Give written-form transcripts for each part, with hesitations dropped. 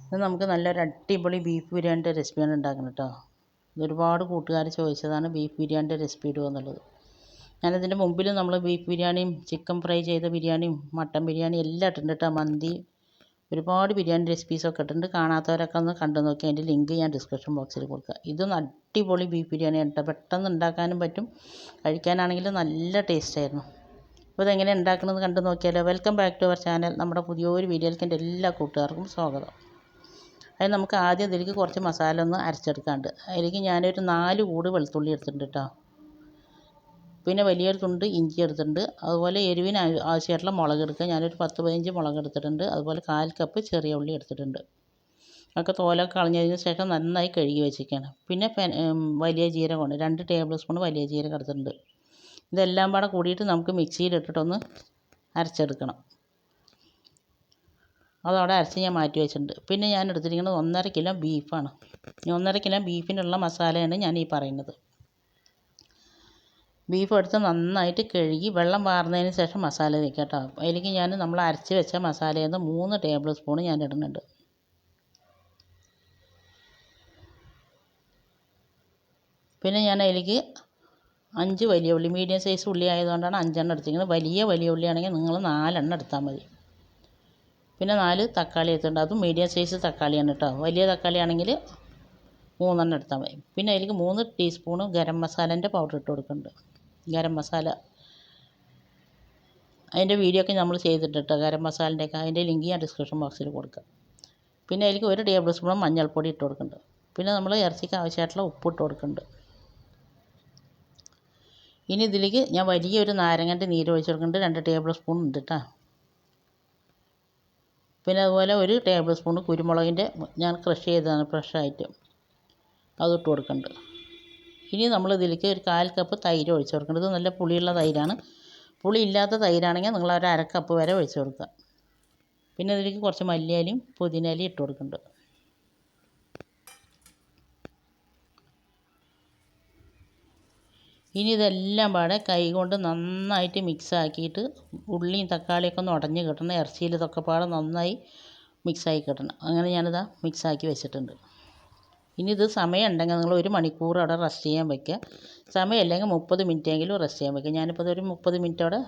ഇത് നമുക്ക് നല്ലൊരു അടിപൊളി ബീഫ് ബിരിയാണിൻ്റെ റെസിപ്പിയാണ് ഉണ്ടാക്കുന്നത് കേട്ടോ. ഇതൊരുപാട് കൂട്ടുകാർ ചോദിച്ചതാണ് ബീഫ് ബിരിയാണിൻ്റെ റെസിപ്പി ഇടുക എന്നുള്ളത്. ഞാനിതിൻ്റെ മുമ്പിൽ നമ്മൾ ബീഫ് ബിരിയാണിയും ചിക്കൻ ഫ്രൈ ചെയ്ത ബിരിയാണിയും മട്ടൻ ബിരിയാണിയും എല്ലാം ഇട്ടിട്ടുണ്ട് കേട്ടോ. മന്തി ഒരുപാട് ബിരിയാണി റെസിപ്പീസൊക്കെ ഇട്ടിട്ടുണ്ട്. കാണാത്തവരൊക്കെ ഒന്ന് കണ്ടു നോക്കി. അതിൻ്റെ ലിങ്ക് ഞാൻ ഡിസ്ക്രിപ്ഷൻ ബോക്സിൽ കൊടുക്കാം. ഇതൊന്ന് അടിപൊളി ബീഫ് ബിരിയാണിയാണ് കേട്ടോ. പെട്ടെന്ന് ഉണ്ടാക്കാനും പറ്റും, കഴിക്കാനാണെങ്കിൽ നല്ല ടേസ്റ്റായിരുന്നു. അപ്പോൾ ഇതെങ്ങനെ ഉണ്ടാക്കുന്നത് കണ്ടു നോക്കിയാലോ. Welcome back to our channel. നമ്മുടെ പുതിയൊരു വീഡിയോയിലേക്ക് എൻ്റെ എല്ലാ കൂട്ടുകാർക്കും സ്വാഗതം. അതിന് നമുക്ക് ആദ്യം ഇതിലേക്ക് കുറച്ച് മസാല ഒന്ന് അരച്ചെടുക്കാണ്ട്. അതിലേക്ക് ഞാനൊരു 4 കൂട് വെളുത്തുള്ളി എടുത്തിട്ടുണ്ട് കേട്ടോ. പിന്നെ വലിയൊരു തുണ്ട് ഇഞ്ചി എടുത്തിട്ടുണ്ട്. അതുപോലെ എരിവിന് ആവശ്യമായിട്ടുള്ള മുളക് എടുക്കുക. ഞാനൊരു 10-15 മുളക് എടുത്തിട്ടുണ്ട്. അതുപോലെ 1/4 കപ്പ് ചെറിയ ഉള്ളി എടുത്തിട്ടുണ്ട്. അതൊക്കെ തോലൊക്കെ കളഞ്ഞതിന് ശേഷം നന്നായി കഴുകി വെച്ചിരിക്കുകയാണ്. പിന്നെ വലിയ ജീരകമുണ്ട്, 2 ടേബിൾ സ്പൂൺ വലിയ ജീരകം എടുത്തിട്ടുണ്ട്. ഇതെല്ലാം പാടെ കൂടിയിട്ട് നമുക്ക് മിക്സിയിലിട്ടിട്ടൊന്ന് അരച്ചെടുക്കണം. അതവിടെ അരച്ച് ഞാൻ മാറ്റി വെച്ചിട്ടുണ്ട്. പിന്നെ ഞാൻ എടുത്തിരിക്കുന്നത് 1.5 കിലോ ബീഫാണ്. ഈ 1.5 കിലോ ബീഫിനുള്ള മസാലയാണ് ഞാൻ ഈ പറയുന്നത്. ബീഫ് എടുത്ത് നന്നായിട്ട് കഴുകി വെള്ളം വാർന്നതിന് ശേഷം മസാല വയ്ക്കുക കേട്ടോ. അതിലേക്ക് നമ്മൾ അരച്ച് വെച്ച മസാലയിൽ നിന്ന് 3 ടേബിൾ സ്പൂൺ ഞാൻ ഇടുന്നുണ്ട്. പിന്നെ ഞാൻ അതിലേക്ക് 5 വലിയ ഉള്ളി, മീഡിയം സൈസ് ഉള്ളി ആയതുകൊണ്ടാണ് 5 എണ്ണം എടുത്തിരിക്കുന്നത്. വലിയ ഉള്ളിയാണെങ്കിൽ നിങ്ങൾ 4 എണ്ണം എടുത്താൽ മതി. പിന്നെ 4 തക്കാളി എടുത്തിട്ടുണ്ട്. അതും മീഡിയം സൈസ് തക്കാളിയാണ് കേട്ടോ. വലിയ തക്കാളി ആണെങ്കിൽ 3 എണ്ണം എടുത്താൽ മതി. പിന്നെ അതിലേക്ക് 3 ടീസ്പൂൺ ഗരം മസാലേൻ്റെ പൗഡർ ഇട്ട് കൊടുക്കുന്നുണ്ട്. ഗരം മസാല അതിൻ്റെ വീഡിയോ ഒക്കെ നമ്മൾ ചെയ്തിട്ടുണ്ട്. ഗരം മസാലൻ്റെയൊക്കെ അതിൻ്റെ ലിങ്ക് ഞാൻ ഡിസ്ക്രിപ്ഷൻ ബോക്സിൽ കൊടുക്കാം. പിന്നെ അതിലേക്ക് 1 ടേബിൾ സ്പൂൺ മഞ്ഞൾപ്പൊടി ഇട്ട് കൊടുക്കുന്നുണ്ട്. പിന്നെ നമ്മൾ ഇറച്ചിക്ക് ആവശ്യമായിട്ടുള്ള ഉപ്പ് ഇട്ട് കൊടുക്കുന്നുണ്ട്. ഇനി ഇതിലേക്ക് ഞാൻ വലിയൊരു നാരങ്ങൻ്റെ നീര് ഒഴിച്ച് കൊടുക്കുന്നുണ്ട്. 2 ടേബിൾ സ്പൂൺ ഉണ്ട് കേട്ടോ. പിന്നെ അതുപോലെ 1 ടേബിൾ സ്പൂൺ കുരുമുളകിൻ്റെ ഞാൻ ക്രഷ് ചെയ്തതാണ് ഫ്രഷായിട്ട്, അതിട്ട് കൊടുക്കുന്നുണ്ട്. ഇനി നമ്മൾ ഇതിലേക്ക് ഒരു 1/4 കപ്പ് തൈര് ഒഴിച്ച് കൊടുക്കേണ്ടത്. ഇത് നല്ല പുളിയുള്ള തൈരാണ്. പുളി ഇല്ലാത്ത തൈരാണെങ്കിൽ നിങ്ങൾ ഒരു 1/2 കപ്പ് വരെ ഒഴിച്ച് കൊടുക്കുക. പിന്നെ ഇതിലേക്ക് കുറച്ച് മല്ലിയിലയും പുതിനയിലയും ഇട്ട് കൊടുക്കുന്നുണ്ട്. ഇനി ഇതെല്ലാം പാടെ കൈ കൊണ്ട് നന്നായിട്ട് മിക്സ് ആക്കിയിട്ട് ഉള്ളിയും തക്കാളിയൊക്കെ ഒന്ന് ഉടഞ്ഞ് കിട്ടണം. ഇറച്ചിയിൽ ഇതൊക്കെ പാടെ നന്നായി മിക്സായി കിട്ടണം. അങ്ങനെ ഞാനിതാ മിക്സാക്കി വെച്ചിട്ടുണ്ട്. ഇനി ഇത് സമയം ഉണ്ടെങ്കിൽ നിങ്ങൾ 1 മണിക്കൂർ അവിടെ റെസ്റ്റ് ചെയ്യാൻ വയ്ക്കുക. സമയമില്ലെങ്കിൽ 30 മിനിറ്റെങ്കിലും റെസ്റ്റ് ചെയ്യാൻ വയ്ക്കുക. ഞാനിപ്പോൾ ഇതൊരു 30 മിനിറ്റ് അവിടെ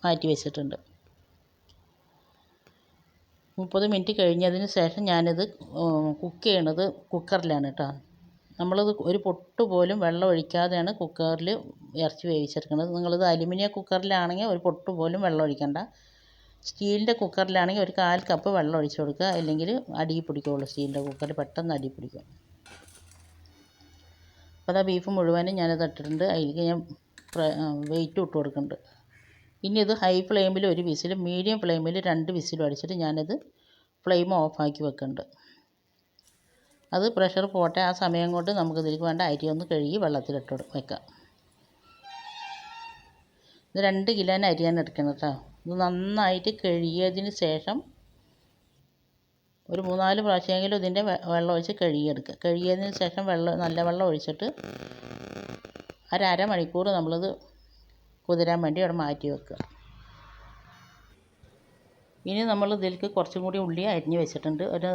മാറ്റി വെച്ചിട്ടുണ്ട്. 30 മിനിറ്റ് കഴിഞ്ഞതിന് ശേഷം ഞാനിത് കുക്ക് ചെയ്യണത് കുക്കറിലാണ് കേട്ടോ. നമ്മളിത് ഒരു പൊട്ട് പോലും വെള്ളം ഒഴിക്കാതെയാണ് കുക്കറിൽ ഇറച്ചി വേവിച്ചെടുക്കുന്നത്. നിങ്ങളിത് അലുമിനിയം കുക്കറിലാണെങ്കിൽ ഒരു പൊട്ട് പോലും വെള്ളം ഒഴിക്കണ്ട. സ്റ്റീലിൻ്റെ കുക്കറിലാണെങ്കിൽ ഒരു 1/4 കപ്പ് വെള്ളം ഒഴിച്ച് കൊടുക്കുക. അല്ലെങ്കിൽ അടി പിടിക്കുകയുള്ളൂ. സ്റ്റീലിൻ്റെ കുക്കറിൽ പെട്ടെന്ന് അടി പിടിക്കും. അപ്പോൾ ആ ബീഫ് മുഴുവനും ഞാനത് ഇട്ടിട്ടുണ്ട്. അതിലേക്ക് ഞാൻ വെയിറ്റ് ഇട്ട് കൊടുക്കുന്നുണ്ട്. ഇനി ഇത് ഹൈ ഫ്ലെയിമിൽ 1 വിസിലും മീഡിയം ഫ്ലെയിമിൽ 2 വിസിലും അടിച്ചിട്ട് ഞാനത് ഫ്ലെയിം ഓഫാക്കി വെക്കുന്നുണ്ട്. അത് പ്രഷർ പോട്ടെ. ആ സമയം കൊണ്ട് നമുക്ക് ഇതിലേക്ക് വേണ്ട അരി ഒന്ന് കഴുകി വെള്ളത്തിലിട്ട് വെക്കാം. ഇത് 2 കിലോന് അരിയാണ് എടുക്കുന്നത് കേട്ടോ. ഇത് നന്നായിട്ട് കഴുകിയതിന് ശേഷം ഒരു 3-4 പ്രാവശ്യമെങ്കിലും ഇതിൻ്റെ വെള്ളം ഒഴിച്ച് കഴുകിയെടുക്കുക. കഴുകിയതിന് ശേഷം നല്ല വെള്ളം ഒഴിച്ചിട്ട് ഒരു അരമണിക്കൂർ നമ്മളിത് കുതിരാൻ വേണ്ടി അവിടെ മാറ്റി വെക്കുക. ഇനി നമ്മൾ ഇതിലേക്ക് കുറച്ചും കൂടി ഉള്ളി അരിഞ്ഞ് വെച്ചിട്ടുണ്ട്. ഒരു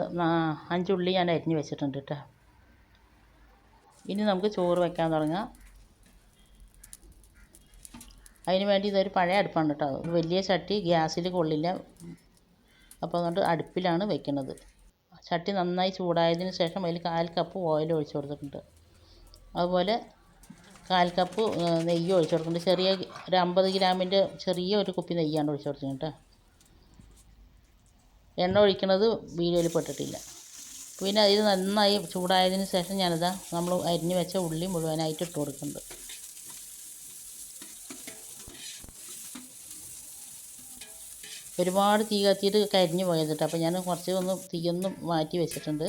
5 ഉള്ളി ഞാൻ അരിഞ്ഞ് വെച്ചിട്ടുണ്ട് കേട്ടോ. ഇനി നമുക്ക് ചോറ് വയ്ക്കാൻ തുടങ്ങാം. അതിന് വേണ്ടി ഇതൊരു പഴയ അടുപ്പാണ് കേട്ടോ. വലിയ ചട്ടി ഗ്യാസിൽ കൊള്ളില്ല. അപ്പോൾ അതുകൊണ്ട് അടുപ്പിലാണ് വെക്കുന്നത്. ചട്ടി നന്നായി ചൂടായതിന് ശേഷം അതിൽ 1/4 കപ്പ് ഓയിൽ ഒഴിച്ച് കൊടുത്തിട്ടുണ്ട്. അതുപോലെ 1/4 കപ്പ് നെയ്യ് ഒഴിച്ച് കൊടുക്കുന്നുണ്ട്. ഒരു 50 ഗ്രാമിൻ്റെ ചെറിയ ഒരു കുപ്പി നെയ്യാണ് ഒഴിച്ച് കൊടുത്തിട്ടുണ്ട് കേട്ടോ. എണ്ണ ഒഴിക്കുന്നത് വീഡിയോയിൽ പെട്ടിട്ടില്ല. പിന്നെ അതിൽ നന്നായി ചൂടായതിന് ശേഷം ഞാനിതാ നമ്മൾ അരിഞ്ഞ് വെച്ച ഉള്ളി മുഴുവനായിട്ട് ഇട്ട് കൊടുക്കുന്നുണ്ട്. ഒരുപാട് തീ കത്തിയിട്ട് കരിഞ്ഞു പോയത്. അപ്പോൾ ഞാൻ കുറച്ച് തീയൊന്ന് മാറ്റി വെച്ചിട്ടുണ്ട്.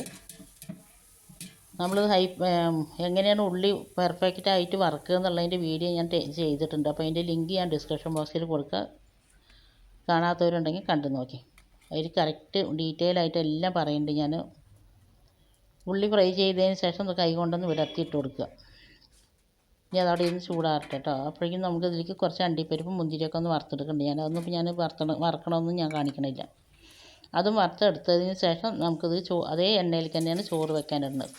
നമ്മൾ എങ്ങനെയാണ് ഉള്ളി പെർഫെക്റ്റായിട്ട് വറുക്കുക എന്നുള്ളതിൻ്റെ വീഡിയോ ഞാൻ ചെയ്തിട്ടുണ്ട്. അപ്പോൾ അതിൻ്റെ ലിങ്ക് ഞാൻ ഡിസ്ക്രിപ്ഷൻ ബോക്സിൽ കൊടുക്കുക. കാണാത്തവരുണ്ടെങ്കിൽ കണ്ടു നോക്കി. അതിൽ കറക്റ്റ് ഡീറ്റെയിൽ ആയിട്ട് എല്ലാം പറയുന്നുണ്ട് ഞാൻ. ഉള്ളി ഫ്രൈ ചെയ്തതിന് ശേഷം കൈ കൊണ്ടൊന്ന് വിടർത്തിയിട്ട് കൊടുക്കുക. ഇനി അതവിടെ ഇരുന്ന് ചൂടാറട്ടെ കേട്ടോ. അപ്പോഴേക്കും നമുക്ക് ഇതിലേക്ക് കുറച്ച് അണ്ടിപ്പരിപ്പും മുന്തിരിയൊക്കെ ഒന്ന് വറുത്തെടുക്കുന്നുണ്ട്. അതൊന്നും ഇപ്പോൾ ഞാൻ വറക്കണമെന്നും ഞാൻ കാണിക്കണില്ല. അതും വറുത്തെടുത്തതിന് ശേഷം നമുക്കിത് അതേ എണ്ണയിലേക്ക് തന്നെയാണ് ചോറ് വെക്കാനിടുന്നത്.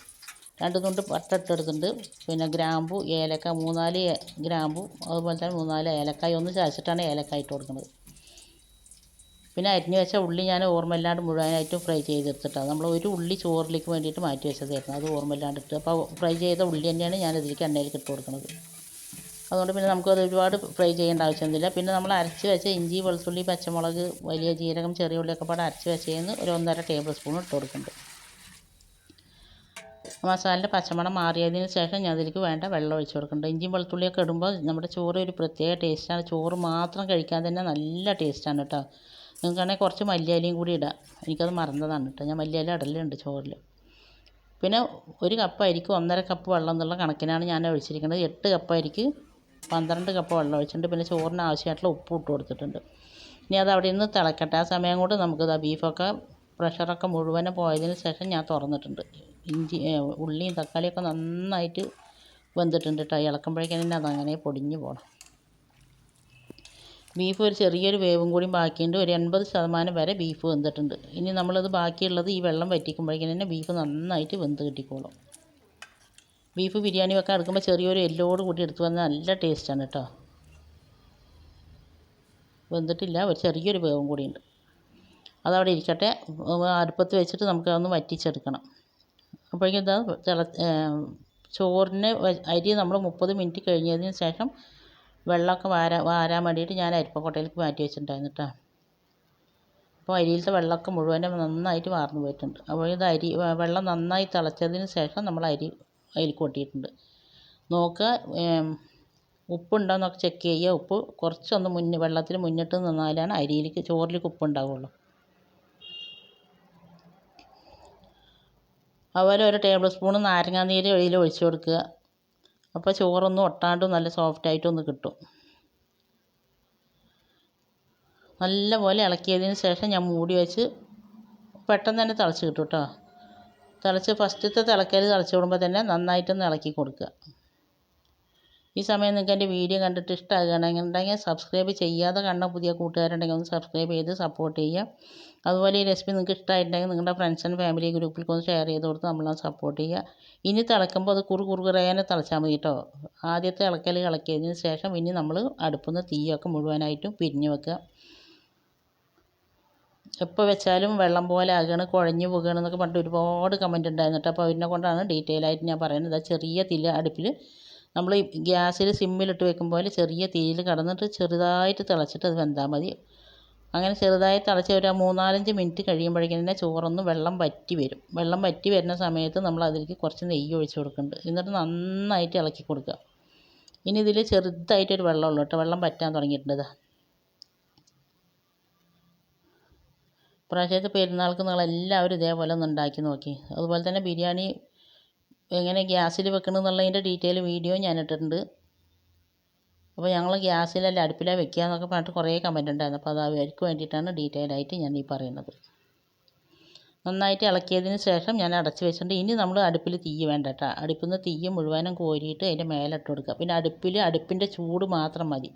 2 തുണ്ട് പട്ട ഇട്ടെടുത്തിട്ടുണ്ട്. പിന്നെ ഗ്രാമ്പു, ഏലക്ക, 3-4 ഗ്രാമ്പു, അതുപോലെ തന്നെ 3-4 ഏലക്കായ ഒന്ന് ചതച്ചിട്ടാണ് ഏലക്കായ ഇട്ട് കൊടുക്കുന്നത്. പിന്നെ അരിഞ്ഞ് വെച്ച ഉള്ളി ഞാൻ ഓർമ്മയില്ലാണ്ട് മുഴുവനായിട്ടും ഫ്രൈ ചെയ്തെടുത്തിട്ടാണ്. നമ്മൾ ഒരു ഉള്ളി ചോറിലേക്ക് വേണ്ടിയിട്ട് മാറ്റി വെച്ചതായിരുന്നു, അത് ഓർമ്മയില്ലാണ്ട് ഇട്ട്. അപ്പോൾ ഫ്രൈ ചെയ്ത ഉള്ളി തന്നെയാണ് ഞാൻ ഇതിലേക്ക് എണ്ണയിലേക്ക് ഇട്ട് കൊടുക്കുന്നത്. അതുകൊണ്ട് പിന്നെ നമുക്കത് ഒരുപാട് ഫ്രൈ ചെയ്യേണ്ട ആവശ്യമൊന്നുമില്ല. പിന്നെ നമ്മൾ അരച്ച് വെച്ച ഇഞ്ചി, വെളുത്തുള്ളി, പച്ചമുളക്, വലിയ ജീരകം, ചെറിയ ഉള്ളിയൊക്കെ പാടെ അരച്ച് വെച്ചതിന് ഒരു 1.5 ടേബിൾ സ്പൂൺ ഇട്ട് കൊടുക്കുന്നുണ്ട്. മസാലയുടെ പച്ചമണം മാറിയതിന് ശേഷം ഞാൻ അതിലേക്ക് വേണ്ട വെള്ളം ഒഴിച്ച് കൊടുക്കുന്നുണ്ട്. ഇഞ്ചിയും വെളുത്തുള്ളിയൊക്കെ ഇടുമ്പോൾ നമ്മുടെ ചോറ് ഒരു പ്രത്യേക ടേസ്റ്റാണ്. ചോറ് മാത്രം കഴിക്കാൻ തന്നെ നല്ല ടേസ്റ്റാണ് കേട്ടോ. നിങ്ങൾക്കാണെങ്കിൽ കുറച്ച് മല്ലിയിലയും കൂടി ഇടാം. എനിക്കത് മറന്നതാണ് കേട്ടോ, ഞാൻ മല്ലിയില ഇടലുണ്ട് ചോറിൽ. പിന്നെ 1 കപ്പ് അരിക്ക് 1.5 കപ്പ് വെള്ളം എന്നുള്ള കണക്കിനാണ് ഞാൻ ഒഴിച്ചിരിക്കുന്നത്. 8 കപ്പ് അരിക്ക് 12 കപ്പ് വെള്ളം ഒഴിച്ചിട്ടുണ്ട്. പിന്നെ ചോറിന് ആവശ്യമായിട്ടുള്ള ഉപ്പ് ഇട്ട് കൊടുത്തിട്ടുണ്ട്. ഇനി അത് അവിടെ നിന്ന് തിളക്കട്ടെ. ആ സമയം കൊണ്ട് നമുക്കിത് ബീഫൊക്കെ പ്രഷറൊക്കെ മുഴുവനും പോയതിന് ശേഷം ഞാൻ തുറന്നിട്ടുണ്ട്. ഉള്ളിയും തക്കാളിയൊക്കെ നന്നായിട്ട് വെന്തിട്ടുണ്ട് കേട്ടോ. ഇളക്കുമ്പോഴേക്കും തന്നെ അതങ്ങനെ പൊടിഞ്ഞ് പോകണം. ബീഫ് ഒരു ചെറിയൊരു വേവും കൂടി ബാക്കിയുണ്ട്. ഒരു 80% വരെ ബീഫ് വെന്തിട്ടുണ്ട്. ഇനി നമ്മളത് ബാക്കിയുള്ളത് ഈ വെള്ളം വറ്റിക്കുമ്പോഴേക്കും തന്നെ ബീഫ് നന്നായിട്ട് വെന്ത് കിട്ടിക്കോളും. ബീഫ് ബിരിയാണി വെക്കാൻ എടുക്കുമ്പോൾ ചെറിയൊരു എല്ലോട് കൂടി എടുത്ത് വന്നാൽ നല്ല ടേസ്റ്റാണ് കേട്ടോ. വെന്തിട്ടില്ല, ഒരു ചെറിയൊരു വേവും കൂടിയുണ്ട്. അതവിടെ ഇരിക്കട്ടെ. അടുപ്പത്ത് വെച്ചിട്ട് നമുക്കതൊന്ന് വറ്റിച്ചെടുക്കണം. അപ്പോഴേക്കും ഇതാ ചോറിന് അരി നമ്മൾ 30 മിനിറ്റ് കഴിഞ്ഞതിന് ശേഷം വെള്ളമൊക്കെ വാരാൻ വേണ്ടിയിട്ട് ഞാൻ അരിപ്പക്കൊട്ടയിലേക്ക് മാറ്റി വെച്ചിട്ടുണ്ടായിരുന്നു കേട്ടോ. അപ്പോൾ അരിയിലത്തെ വെള്ളമൊക്കെ മുഴുവനും നന്നായിട്ട് വാർന്നു പോയിട്ടുണ്ട്. അപ്പോൾ ഇത് വെള്ളം നന്നായി തിളച്ചതിന് ശേഷം നമ്മൾ അരി അതിൽ കൊട്ടിയിട്ടുണ്ട്. നോക്കുക, ഉപ്പുണ്ടോയെന്നൊക്കെ ചെക്ക് ചെയ്യുക. ഉപ്പ് കുറച്ചൊന്ന് വെള്ളത്തിൽ മുന്നിട്ട് നിന്നാലാണ് അരിയിലേക്ക് ചോറിലേക്ക് ഉപ്പുണ്ടാവുള്ളൂ. അതുപോലെ 1 ടേബിൾ സ്പൂൺ നാരങ്ങാനീര് അതിൽ ഒഴിച്ച് കൊടുക്കുക. അപ്പോൾ ചോറൊന്നും ഒട്ടാണ്ട് നല്ല സോഫ്റ്റായിട്ടൊന്ന് കിട്ടും. നല്ലപോലെ ഇളക്കിയതിന് ശേഷം ഞാൻ മൂടി വെച്ച് പെട്ടെന്ന് തന്നെ തിളച്ച് കിട്ടും കേട്ടോ. ഫസ്റ്റത്തെ തിളക്കൽ തിളച്ച് വിടുമ്പോൾ തന്നെ നന്നായിട്ടൊന്ന് ഇളക്കി കൊടുക്കുക. ഈ സമയം നിങ്ങൾക്ക് എൻ്റെ വീഡിയോ കണ്ടിട്ട് ഇഷ്ടമാകുകയാണെന്നുണ്ടെങ്കിൽ സബ്സ്ക്രൈബ് ചെയ്യാതെ കണ്ട പുതിയ കൂട്ടുകാരുണ്ടെങ്കിൽ ഒന്ന് സബ്സ്ക്രൈബ് ചെയ്ത് സപ്പോർട്ട് ചെയ്യുക. അതുപോലെ ഈ റെസിപ്പി നിങ്ങൾക്ക് ഇഷ്ടമായിട്ടുണ്ടെങ്കിൽ നിങ്ങളുടെ ഫ്രണ്ട്സ് ആൻഡ് ഫാമിലി ഗ്രൂപ്പിൽ ഒന്ന് ഷെയർ ചെയ്ത് കൊടുത്ത് നമ്മളെ സപ്പോർട്ട് ചെയ്യുക. ഇനി തിളക്കുമ്പോൾ അത് കുറുകുറുകറയാനെ തിളച്ചാൽ മതി കേട്ടോ. ആദ്യത്തെ ഇളക്കിയതിന് ശേഷം ഇനി നമ്മൾ അടുപ്പിൽ നിന്ന് തീയൊക്കെ മുഴുവനായിട്ടും പിരിഞ്ഞ് വെക്കുക. എപ്പോൾ വെച്ചാലും വെള്ളം പോലെ ആകുകയാണ്, കുഴഞ്ഞു പോകുകയാണ് എന്നൊക്കെ പറഞ്ഞിട്ട് ഒരുപാട് കമൻറ്റ് ഉണ്ടായിരുന്നു കേട്ടോ. അപ്പോൾ അതിനെ കൊണ്ടാണ് ഡീറ്റെയിൽ ആയിട്ട് ഞാൻ പറയുന്നത്. ചെറിയ തീയിൽ അടുപ്പിൽ നമ്മൾ ഗ്യാസിൽ സിമ്മിലിട്ട് വെക്കുമ്പോൾ ചെറിയ തീയിൽ കടന്നിട്ട് ചെറുതായിട്ട് തിളച്ചിട്ട് അത് വെന്താൽ മതി. അങ്ങനെ ചെറുതായി തിളച്ച് ഒരു 3-4 മിനിറ്റ് കഴിയുമ്പോഴേക്കും തന്നെ ചോറൊന്ന് വെള്ളം വറ്റി വരും. വെള്ളം വറ്റി വരുന്ന സമയത്ത് നമ്മൾ അതിലേക്ക് കുറച്ച് നെയ്യ് ഒഴിച്ച് കൊടുക്കുന്നുണ്ട്. എന്നിട്ട് നന്നായിട്ട് ഇളക്കി കൊടുക്കുക. ഇനി ഇതിൽ ചെറുതായിട്ടൊരു വെള്ളമുള്ളൂ കേട്ടോ, വെള്ളം വറ്റാൻ തുടങ്ങിയിട്ടുണ്ട്. പ്രാവശ്യത്തെ പെരുന്നാൾക്ക് നിങ്ങളെല്ലാവരും ഇതേപോലെ ഒന്ന് ഉണ്ടാക്കി നോക്കി. അതുപോലെ തന്നെ ബിരിയാണി എങ്ങനെ ഗ്യാസിൽ വെക്കണമെന്നുള്ളതിൻ്റെ ഡീറ്റെയിൽ വീഡിയോ ഞാൻ ഇട്ടിട്ടുണ്ട്. അപ്പോൾ ഞങ്ങൾ ഗ്യാസിലല്ല അടുപ്പിലാണ് വെക്കുക എന്നൊക്കെ പറഞ്ഞിട്ട് കുറേ കമൻറ്റ് ഉണ്ടായിരുന്നു. അപ്പോൾ അത് അവർക്ക് വേണ്ടിയിട്ടാണ് ഡീറ്റെയിൽ ആയിട്ട് ഞാൻ ഈ പറയുന്നത്. നന്നായിട്ട് ഇളക്കിയതിന് ശേഷം ഞാൻ അടച്ച് വെച്ചിട്ടുണ്ട്. ഇനി നമ്മൾ അടുപ്പിൽ തീ വേണ്ട കേട്ടോ. അടുപ്പിൽ നിന്ന് തീ മുഴുവനും കോരിയിട്ട് അതിൻ്റെ മേലെ ഇട്ട് കൊടുക്കുക. പിന്നെ അടുപ്പിൻ്റെ ചൂട് മാത്രം മതി.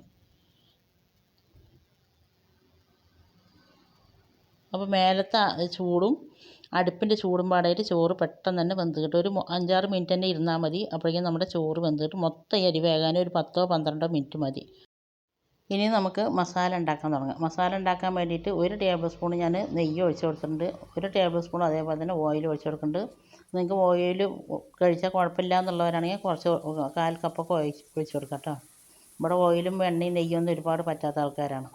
അപ്പോൾ മേലത്തെ ചൂടും അടുപ്പിൻ്റെ ചൂടും പാടായിട്ട് ചോറ് പെട്ടെന്ന് തന്നെ വെന്ത് കിട്ടും. ഒരു 5-6 മിനിറ്റ് തന്നെ ഇരുന്നാൽ മതി. അപ്പോഴേക്കും നമ്മുടെ ചോറ് വെന്ത് കിട്ടും. മൊത്തം അരി വേകാൻ ഒരു 10-12 മിനിറ്റ് മതി. ഇനി നമുക്ക് മസാല ഉണ്ടാക്കാൻ തുടങ്ങാം. മസാല ഉണ്ടാക്കാൻ വേണ്ടിയിട്ട് 1 ടേബിൾ സ്പൂൺ ഞാൻ നെയ്യ് ഒഴിച്ച് കൊടുത്തിട്ടുണ്ട്. 1 ടേബിൾ സ്പൂൺ അതേപോലെ തന്നെ ഓയിൽ ഒഴിച്ച് കൊടുക്കുന്നുണ്ട്. നിങ്ങൾക്ക് ഓയിൽ കഴിച്ചാൽ കുഴപ്പമില്ല എന്നുള്ളവരാണെങ്കിൽ കുറച്ച് 1/4 കപ്പൊക്കെ ഒഴിച്ച് കൊടുക്കാം കേട്ടോ. ഇവിടെ ഓയിലും എണ്ണയും നെയ്യൊന്നും ഒരുപാട് പറ്റാത്ത ആൾക്കാരാണ്.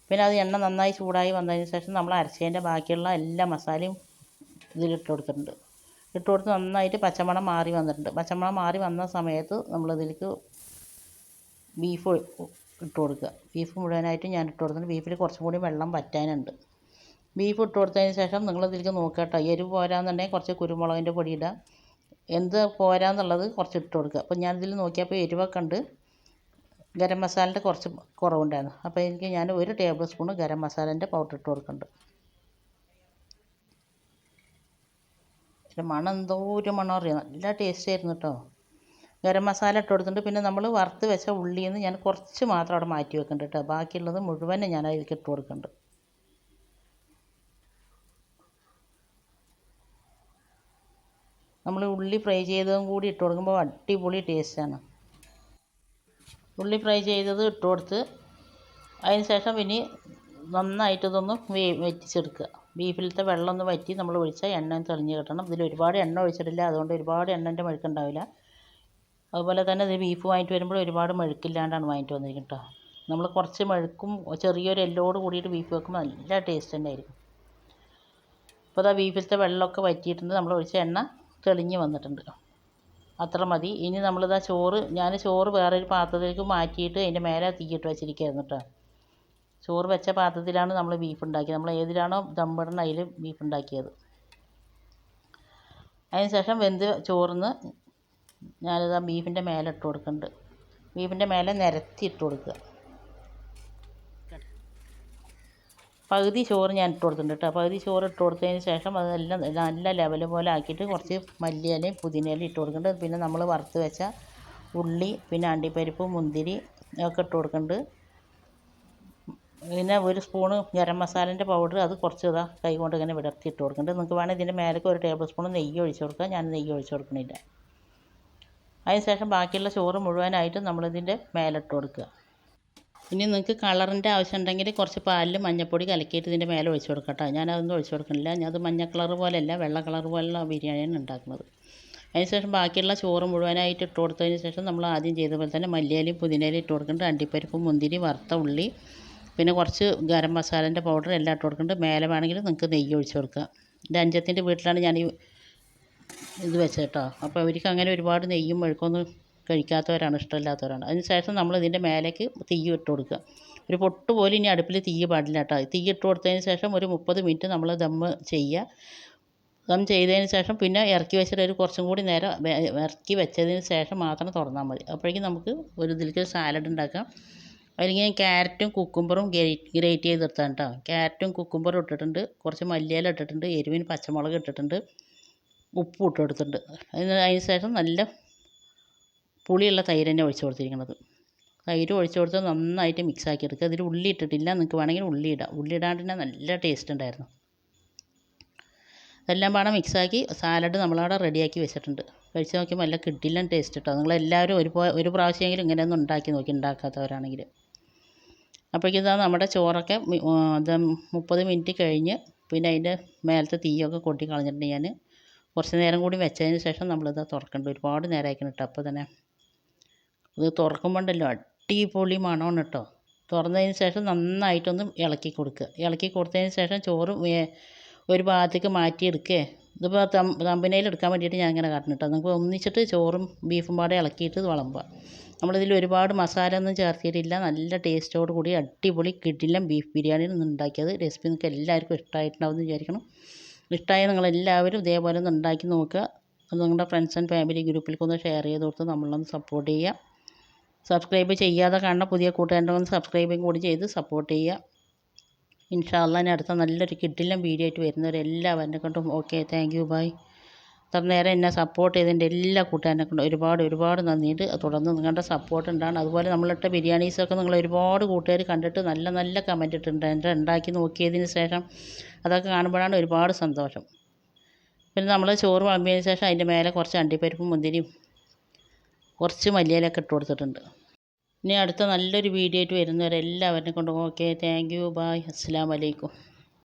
പിന്നെ അത് എണ്ണ നന്നായി ചൂടായി വന്നതിന് ശേഷം നമ്മൾ അരച്ചതിൻ്റെ ബാക്കിയുള്ള എല്ലാ മസാലയും ഇതിലിട്ട് കൊടുത്തിട്ടുണ്ട്. ഇട്ട് കൊടുത്ത് നന്നായിട്ട് പച്ചമണം മാറി വന്നിട്ടുണ്ട്. പച്ചമണം മാറി വന്ന സമയത്ത് നമ്മളിതിലേക്ക് ബീഫ് ഇട്ട് കൊടുക്കുക. ബീഫ് മുഴുവനായിട്ട് ഞാൻ ഇട്ട് കൊടുത്തിട്ടുണ്ട്. ബീഫിൽ കുറച്ചും കൂടി വെള്ളം വറ്റാനുണ്ട്. ബീഫ് ഇട്ട് കൊടുത്തതിന് ശേഷം നിങ്ങളിതിലേക്ക് നോക്കുക കേട്ടോ. എരിവ് പോരാന്നുണ്ടെങ്കിൽ കുറച്ച് കുരുമുളകിൻ്റെ പൊടി ഇടുക. എന്ത് പോരാന്നുള്ളത് കുറച്ച് ഇട്ട് കൊടുക്കുക. അപ്പോൾ ഞാനിതിൽ നോക്കിയപ്പോൾ എരിവൊക്കെ ഉണ്ട്. ഗരം മസാലൻ്റെ കുറച്ച് കുറവുണ്ടായിരുന്നു. അപ്പോൾ ഞാൻ 1 ടേബിൾ സ്പൂൺ ഗരം മസാലേൻ്റെ പൗഡർ ഇട്ട് കൊടുക്കുന്നുണ്ട്. മണം എന്തോ ഒരു മണം അറിയാം, നല്ല ടേസ്റ്റ് ആയിരുന്നു കേട്ടോ. ഗരം മസാല ഇട്ട് കൊടുത്തിട്ടുണ്ട്. പിന്നെ നമ്മൾ വറുത്ത് വെച്ച ഉള്ളിയിൽ നിന്ന് ഞാൻ കുറച്ച് മാത്രം അവിടെ മാറ്റി വെക്കുന്നുണ്ട് കേട്ടോ. ബാക്കിയുള്ളത് മുഴുവനും ഞാൻ അതിലേക്ക് ഇട്ട് കൊടുക്കുന്നുണ്ട്. നമ്മൾ ഉള്ളി ഫ്രൈ ചെയ്തതും കൂടി ഇട്ട് കൊടുക്കുമ്പോൾ അടിപൊളി ടേസ്റ്റാണ്. ഉള്ളി ഫ്രൈ ചെയ്തത് ഇട്ട് കൊടുത്ത് അതിന് ശേഷം പിന്നെ നന്നായിട്ട് ഇതൊന്ന് വറ്റിച്ചെടുക്കുക. ബീഫിലത്തെ വെള്ളം ഒന്ന് വറ്റി നമ്മൾ ഒഴിച്ചാൽ എണ്ണ തെളിഞ്ഞ് കിട്ടണം. ഇതിൽ ഒരുപാട് എണ്ണ ഒഴിച്ചിട്ടില്ല, അതുകൊണ്ട് ഒരുപാട് എണ്ണൻ്റെ മെഴുക്കുണ്ടാവില്ല. അതുപോലെ തന്നെ ഇത് ബീഫ് വാങ്ങിയിട്ട് വരുമ്പോൾ ഒരുപാട് മെഴുക്കില്ലാണ്ടാണ് വാങ്ങിയിട്ട് വന്നിരിക്കുന്നത് കേട്ടോ. നമ്മൾ കുറച്ച് മെഴുക്കും ചെറിയൊരു എല്ലോട് കൂടിയിട്ട് ബീഫ് വെക്കുമ്പോൾ നല്ല ടേസ്റ്റ് തന്നെ ആയിരിക്കും. അപ്പോൾ അതാ ബീഫിലത്തെ വെള്ളമൊക്കെ വറ്റിയിട്ടുണ്ട്, നമ്മൾ ഒഴിച്ച എണ്ണ തെളിഞ്ഞ് വന്നിട്ടുണ്ട്. അത്ര മതി. ഇനി നമ്മളിതാ ഞാൻ ചോറ് വേറൊരു പാത്രത്തിലേക്ക് മാറ്റിയിട്ട് അതിൻ്റെ മേലെ തീയിട്ട് വെച്ചിരിക്കുകയായിരുന്നു കേട്ടോ. ചോറ് വെച്ച പാത്രത്തിലാണ് നമ്മൾ ബീഫ് ഉണ്ടാക്കിയത്. നമ്മൾ ഏതിലാണോ ദമ്മിടണ അതിൽ ബീഫ് ഉണ്ടാക്കിയത്. അതിന് ശേഷം വെന്ത് ചോറിന്ന് ഞാനിതാ ബീഫിൻ്റെ മേലെ ഇട്ട് കൊടുക്കുന്നുണ്ട്. ബീഫിൻ്റെ മേലെ നിരത്തി ഇട്ട് കൊടുക്കുക. പകുതി ചോറ് ഞാൻ ഇട്ട് കൊടുത്തിട്ടുണ്ട് കേട്ടോ. പകുതി ചോറ് ഇട്ട് കൊടുത്തതിന് ശേഷം അതെല്ലാം നല്ല ലെവൽ പോലെ ആക്കിയിട്ട് കുറച്ച് മല്ലിയിലയും പുതിനയിലയും ഇട്ട് കൊടുക്കുന്നുണ്ട്. പിന്നെ നമ്മൾ വറുത്ത് വെച്ച ഉള്ളി, പിന്നെ അണ്ടിപ്പരിപ്പ്, മുന്തിരി ഒക്കെ ഇട്ട് കൊടുക്കുന്നുണ്ട്. പിന്നെ ഒരു സ്പൂണ് ഗരം മസാലേൻ്റെ പൗഡർ, അത് കുറച്ച് കൈ കൊണ്ട് ഇങ്ങനെ വിടർത്തി ഇട്ട് കൊടുക്കുന്നുണ്ട്. നിങ്ങൾക്ക് വേണമെങ്കിൽ ഇതിൻ്റെ മേലേക്ക് ഒരു ടേബിൾ സ്പൂൺ നെയ്യ് ഒഴിച്ച് കൊടുക്കുക. ഞാൻ നെയ്യ് ഒഴിച്ച് കൊടുക്കണില്ല. അതിന് ശേഷം ബാക്കിയുള്ള ചോറ് മുഴുവനായിട്ട് നമ്മളിതിൻ്റെ മേലിട്ട് കൊടുക്കുക. ഇനി നിങ്ങൾക്ക് കളറിൻ്റെ ആവശ്യം ഉണ്ടെങ്കിൽ കുറച്ച് പാലിൽ മഞ്ഞൾപ്പൊടി കലക്കിയിട്ട് ഇതിൻ്റെ മേലെ ഒഴിച്ച് കൊടുക്കാം കേട്ടോ. ഞാനതൊന്നും ഒഴിച്ച് കൊടുക്കണില്ല. അത് മഞ്ഞ കളർ പോലെയല്ല, വെള്ള കളർ പോലുള്ള ബിരിയാണിയാണ് ഉണ്ടാക്കുന്നത്. അതിന് ശേഷം ബാക്കിയുള്ള ചോറ് മുഴുവനായിട്ട് ഇട്ട് കൊടുത്തതിന് ശേഷം നമ്മൾ ആദ്യം ചെയ്ത പോലെ തന്നെ മല്ലിയിലയും പുതിനയിലയും ഇട്ട് കൊടുക്കുന്നുണ്ട്. അണ്ടിപ്പരിപ്പ്, മുന്തിരി, വറുത്ത ഉള്ളി, പിന്നെ കുറച്ച് ഗരം മസാലേൻ്റെ പൗഡർ എല്ലാം ഇട്ട് കൊടുക്കുന്നുണ്ട്. മേലെ വേണമെങ്കിൽ നിങ്ങൾക്ക് നെയ്യ് ഒഴിച്ച് കൊടുക്കുക. എൻ്റെ അഞ്ചത്തിൻ്റെ വീട്ടിലാണ് ഞാൻ ഇത് വെച്ചത് കേട്ടോ. അപ്പോൾ അവർക്ക് അങ്ങനെ ഒരുപാട് നെയ്യും മെഴുക്കൊന്നും കഴിക്കാത്തവരാണ്, ഇഷ്ടമില്ലാത്തവരാണ്. അതിന് ശേഷം നമ്മൾ ഇതിൻ്റെ മേലേക്ക് തീ ഇട്ട് കൊടുക്കുക. ഒരു പൊട്ട് പോലും ഇനി അടുപ്പിൽ തീ പാടില്ല കേട്ടോ. തീ ഇട്ട് കൊടുത്തതിന് ശേഷം ഒരു 30 മിനിറ്റ് നമ്മൾ ദമ്മ് ചെയ്യുക. ദം ചെയ്തതിന് ശേഷം പിന്നെ ഇറക്കി വെച്ചിട്ട് ഒരു കുറച്ചും കൂടി നേരം ഇറക്കി വെച്ചതിന് ശേഷം മാത്രം തുറന്നാൽ മതി. അപ്പോഴേക്കും നമുക്ക് ഒരു ഇതിലേക്ക് സാലഡ് ഉണ്ടാക്കാം. അതിലേക്ക് ഞാൻ ക്യാരറ്റും കുക്കുംബറും ഗ്രേറ്റ് ചെയ്തെടുത്താണ് കേട്ടോ. ക്യാരറ്റും കുക്കുംബറും ഇട്ടിട്ടുണ്ട്, കുറച്ച് മല്ലിയില ഇട്ടിട്ടുണ്ട്, എരിവിന് പച്ചമുളക് ഇട്ടിട്ടുണ്ട്, ഉപ്പും ഇട്ട് കൊടുത്തിട്ടുണ്ട്. അതിന് ശേഷം നല്ല പുളിയുള്ള തൈര് തന്നെ ഒഴിച്ച് കൊടുത്തിരിക്കുന്നത്. തൈര് ഒഴിച്ച് കൊടുത്ത് നന്നായിട്ട് മിക്സ് ആക്കി എടുക്കുക. അതിൽ ഉള്ളി ഇട്ടിട്ടില്ല, നിങ്ങൾക്ക് വേണമെങ്കിൽ ഉള്ളി ഇടാം. ഉള്ളി ഇടാണ്ട് തന്നെ നല്ല ടേസ്റ്റ് ഉണ്ടായിരുന്നു. അതെല്ലാം പാടെ മിക്സാക്കി സാലഡ് നമ്മളവിടെ റെഡിയാക്കി വെച്ചിട്ടുണ്ട്. കഴിച്ച് നോക്കിയപ്പോൾ നല്ല കിടിലൻ ടേസ്റ്റ് കേട്ടോ. നിങ്ങളെല്ലാവരും ഒരു പ്രാവശ്യമെങ്കിലും ഇങ്ങനെയൊന്നും ഉണ്ടാക്കി നോക്കി, ഉണ്ടാക്കാത്തവരാണെങ്കിൽ. അപ്പോഴേക്കും ഇതാ നമ്മുടെ ചോറൊക്കെ 30 മിനിറ്റ് കഴിഞ്ഞ് പിന്നെ അതിൻ്റെ മേലത്തെ തീയൊക്കെ കൊട്ടി കളഞ്ഞിട്ടുണ്ട്. ഞാൻ കുറച്ച് നേരം കൂടി വെച്ചതിന് ശേഷം നമ്മളിത് തുറക്കേണ്ടത്. ഒരുപാട് നേരമായിരിക്കണം കേട്ടോ. അപ്പോൾ തന്നെ ഇത് തുറക്കുമ്പോണ്ടല്ലോ അടിപൊളി മണമാണ് കേട്ടോ. തുറന്നതിന് ശേഷം നന്നായിട്ടൊന്ന് ഇളക്കി കൊടുക്കുക. ഇളക്കി കൊടുത്തതിന് ശേഷം ചോറ് ഒരു ഭാഗത്തേക്ക് മാറ്റിയെടുക്കുക. ഇതിപ്പോൾ തമ്പനയിൽ എടുക്കാൻ വേണ്ടിയിട്ട് ഞാൻ ഇങ്ങനെ കാട്ടണം കേട്ടോ. നമുക്ക് ഒന്നിച്ചിട്ട് ചോറും ബീഫും പാടെ ഇളക്കിയിട്ട് ഇത് വിളമ്പുക. നമ്മളിതിൽ ഒരുപാട് മസാല ഒന്നും ചേർത്തിയിട്ടില്ല. നല്ല ടേസ്റ്റോട് കൂടി അടിപൊളി കിടിലൻ ബീഫ് ബിരിയാണിയാണ് ഇന്ന് ഉണ്ടാക്കിയത്. റെസിപ്പി നിങ്ങൾക്ക് എല്ലാവർക്കും ഇഷ്ടമായിട്ടുണ്ടാവും എന്ന് വിചാരിക്കണം. ഇഷ്ടമായ നിങ്ങളെല്ലാവരും ഇതേപോലെ ഒന്ന് ഉണ്ടാക്കി നോക്കുക. അത് നിങ്ങളുടെ ഫ്രണ്ട്സ് ആൻഡ് ഫാമിലി ഗ്രൂപ്പിലേക്ക് ഒന്ന് ഷെയർ ചെയ്ത് കൊടുത്ത് നമ്മളൊന്ന് സപ്പോർട്ട് ചെയ്യുക. സബ്സ്ക്രൈബ് ചെയ്യാതെ കാണുന്ന പുതിയ കൂട്ടുകാരുടെ ഒന്ന് സബ്സ്ക്രൈബും കൂടി ചെയ്ത് സപ്പോർട്ട് ചെയ്യുക. ഇൻഷാ അള്ളാ ഞാൻ അടുത്ത നല്ലൊരു കിടിലൻ വീഡിയോ ആയിട്ട് വരുന്നവരെല്ലാവരെ കൊണ്ടും ഓക്കെ, താങ്ക് യു, ബൈ. ഇത്ര നേരം എന്നെ സപ്പോർട്ട് ചെയ്തതിൻ്റെ എല്ലാ കൂട്ടുകാരെ കൊണ്ടും ഒരുപാട് നന്ദിയുണ്ട്. തുടർന്ന് നിങ്ങളുടെ സപ്പോർട്ട് ഉണ്ടാണ്. അതുപോലെ നമ്മളിട്ട ബിരിയാണീസൊക്കെ നിങ്ങൾ ഒരുപാട് കൂട്ടുകാർ കണ്ടിട്ട് നല്ല കമൻറ്റ് ഇട്ടിട്ടുണ്ട്. എൻ്റെ ഉണ്ടാക്കി നോക്കിയതിന് ശേഷം അതൊക്കെ കാണുമ്പോഴാണ് ഒരുപാട് സന്തോഷം. പിന്നെ നമ്മൾ ചോറ് വിളമ്പിയതിന് ശേഷം അതിൻ്റെ മേലെ കുറച്ച് അണ്ടിപ്പരിപ്പും മുന്തിരിയും കുറച്ച് മല്ലിയിലൊക്കെ ഇട്ട് കൊടുത്തിട്ടുണ്ട്. ഇനി അടുത്ത നല്ലൊരു വീഡിയോ ആയിട്ട് വരുന്നവരെല്ലാവരെ കൊണ്ടും ഓക്കെ, താങ്ക് യു, ബൈ, അസ്സലാമു അലൈക്കും.